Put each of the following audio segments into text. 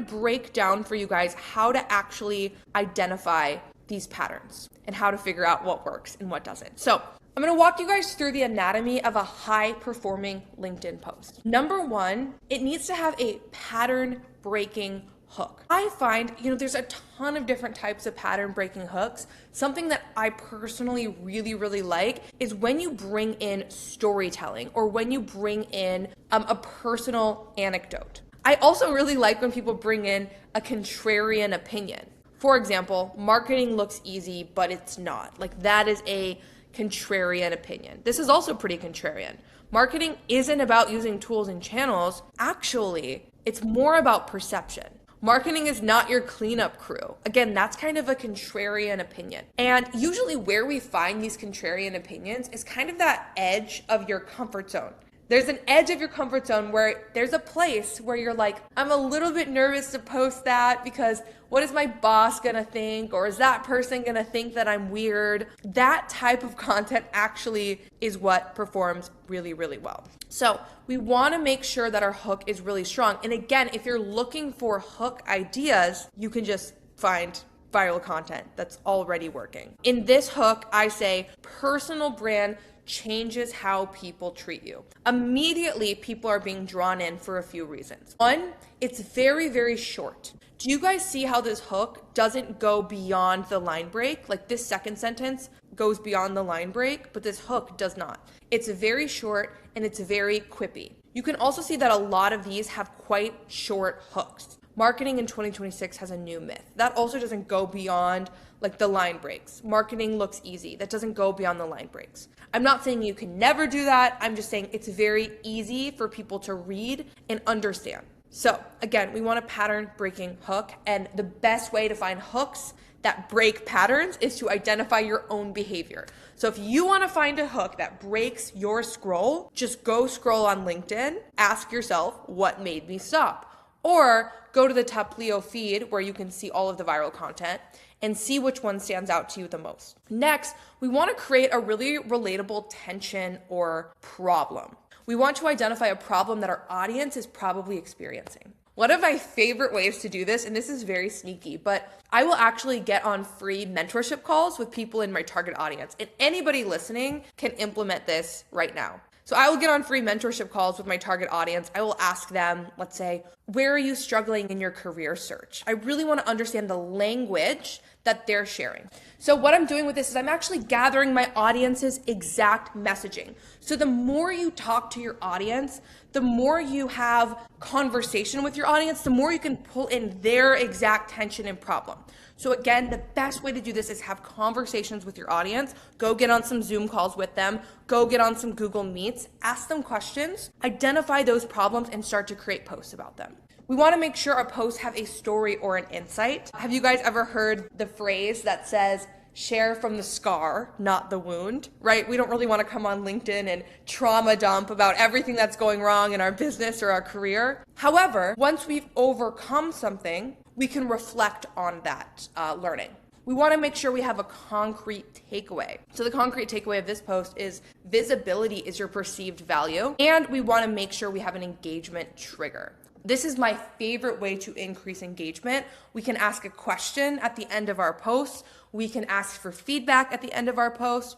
break down for you guys how to actually identify these patterns and how to figure out what works and what doesn't. So I'm going to walk you guys through the anatomy of a high performing LinkedIn post. Number one, it needs to have a pattern breaking hook. I find, there's a ton of different types of pattern breaking hooks. Something that I personally really like is when you bring in storytelling or when you bring in a personal anecdote. I also really like when people bring in a contrarian opinion. For example, marketing looks easy, but it's not. Like, that is a contrarian opinion. This is also pretty contrarian. Marketing isn't about using tools and channels. Actually, it's more about perception. Marketing is not your cleanup crew. Again, that's kind of a contrarian opinion. And usually where we find these contrarian opinions is kind of that edge of your comfort zone. There's an edge of your comfort zone where there's a place where you're like, I'm a little bit nervous to post that because what is my boss gonna think? Or is that person gonna think that I'm weird? That type of content actually is what performs really well. So we wanna make sure that our hook is really strong. And again, if you're looking for hook ideas, you can just find viral content that's already working. In this hook, I say personal brand changes how people treat you. Immediately, people are being drawn in for a few reasons. One, it's very short. Do you guys see how this hook doesn't go beyond the line break? Like, this second sentence goes beyond the line break, but this hook does not. It's very short and it's very quippy. You can also see that a lot of these have quite short hooks. Marketing in 2026 has a new myth. That also doesn't go beyond like the line breaks. Marketing looks easy. That doesn't go beyond the line breaks. I'm not saying you can never do that. I'm just saying it's very easy for people to read and understand. So again, we want a pattern breaking hook, and the best way to find hooks that break patterns is to identify your own behavior. So if you want to find a hook that breaks your scroll, just go scroll on LinkedIn, ask yourself, what made me stop? Or go to the Taplio feed where you can see all of the viral content and see which one stands out to you the most. Next, we want to create a really relatable tension or problem. We want to identify a problem that our audience is probably experiencing. One of my favorite ways to do this, and this is very sneaky, but I will actually get on free mentorship calls with people in my target audience, and anybody listening can implement this right now. So I will get on free mentorship calls with my target audience. I will ask them, let's say, where are you struggling in your career search? I really want to understand the language that they're sharing. So what I'm doing with this is I'm actually gathering my audience's exact messaging. So the more you talk to your audience, the more you have conversation with your audience, the more you can pull in their exact tension and problem. So again, the best way to do this is have conversations with your audience. Go get on some Zoom calls with them. Go get on some Google Meets. Ask them questions. Identify those problems and start to create posts about them. We want to make sure our posts have a story or an insight. Have you guys ever heard the phrase that says, share from the scar, not the wound, right? We don't really want to come on LinkedIn and trauma dump about everything that's going wrong in our business or our career. However, once we've overcome something, we can reflect on that learning. We want to make sure we have a concrete takeaway. So the concrete takeaway of this post is visibility is your perceived value, and we want to make sure we have an engagement trigger. This is my favorite way to increase engagement. We can ask a question at the end of our post. We can ask for feedback at the end of our post.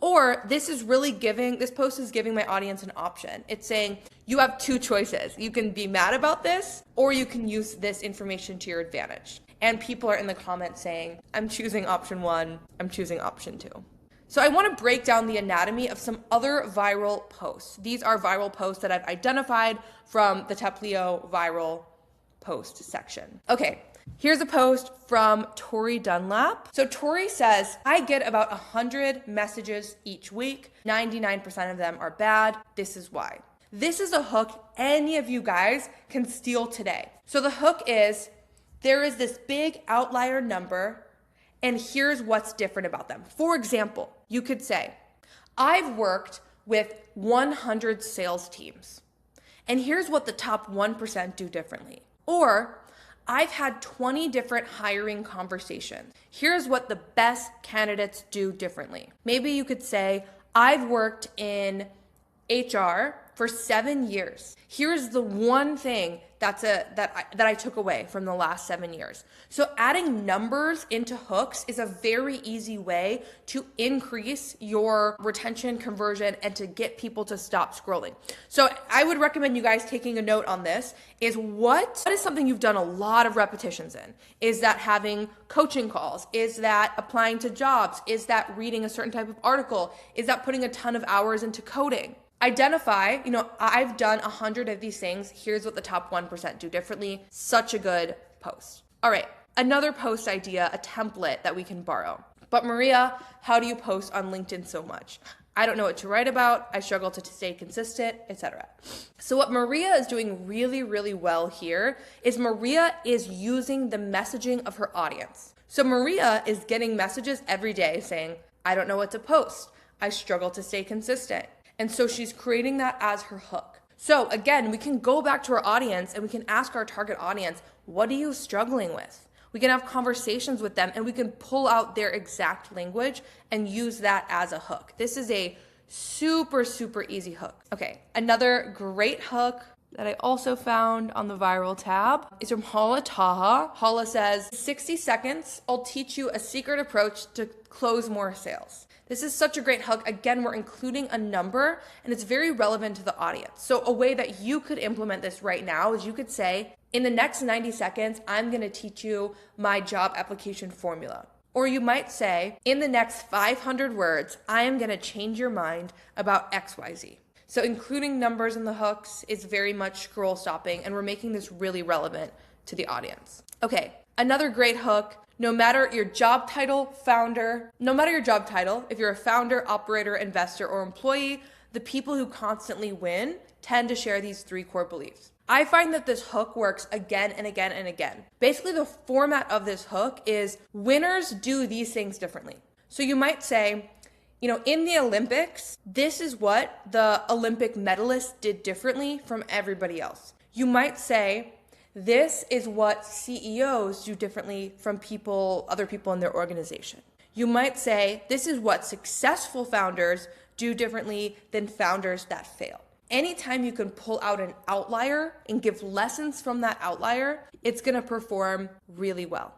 Or this post is giving my audience an option. It's saying you have two choices. You can be mad about this, or you can use this information to your advantage. And people are in the comments saying, I'm choosing option 1, I'm choosing option 2. So I want to break down the anatomy of some other viral posts. These are viral posts that I've identified from the Taplio viral post section. Okay, here's a post from Tori Dunlap. So Tori says, I get about 100 messages each week. 99% of them are bad. This is why. This is a hook any of you guys can steal today. So the hook is, there is this big outlier number, and here's what's different about them. For example, you could say, I've worked with 100 sales teams, and here's what the top 1% do differently. Or, I've had 20 different hiring conversations. Here's what the best candidates do differently. Maybe you could say, I've worked in HR, for 7 years. Here's the one thing that I took away from the last 7 years. So adding numbers into hooks is a very easy way to increase your retention, conversion, and to get people to stop scrolling. So I would recommend you guys taking a note on this is what is something you've done a lot of repetitions in? Is that having coaching calls? Is that applying to jobs? Is that reading a certain type of article? Is that putting a ton of hours into coding? Identify, I've done 100 of these things. Here's what the top 1% do differently. Such a good post. All right, another post idea, a template that we can borrow. But Maria, how do you post on LinkedIn so much? I don't know what to write about. I struggle to stay consistent, etc. So what Maria is doing really, really well here is Maria is using the messaging of her audience. So Maria is getting messages every day saying, I don't know what to post. I struggle to stay consistent. And so she's creating that as her hook. So again, we can go back to our audience and we can ask our target audience, what are you struggling with? We can have conversations with them and we can pull out their exact language and use that as a hook. This is a super, super easy hook. Okay, another great hook that I also found on the viral tab is from Hala Taha. Hala says, 60 seconds, I'll teach you a secret approach to close more sales. This is such a great hook. Again, we're including a number and it's very relevant to the audience. So a way that you could implement this right now is you could say, in the next 90 seconds, I'm gonna teach you my job application formula. Or you might say, in the next 500 words, I am gonna change your mind about XYZ. So including numbers in the hooks is very much scroll stopping and we're making this really relevant to the audience. Okay, another great hook. No matter your job title, if you're a founder, operator, investor, or employee, the people who constantly win tend to share these 3 core beliefs. I find that this hook works again and again and again. Basically, the format of this hook is winners do these things differently. So you might say, in the Olympics, this is what the Olympic medalists did differently from everybody else. You might say, this is what CEOs do differently from other people in their organization. You might say, this is what successful founders do differently than founders that fail. Anytime you can pull out an outlier and give lessons from that outlier, it's gonna perform really well.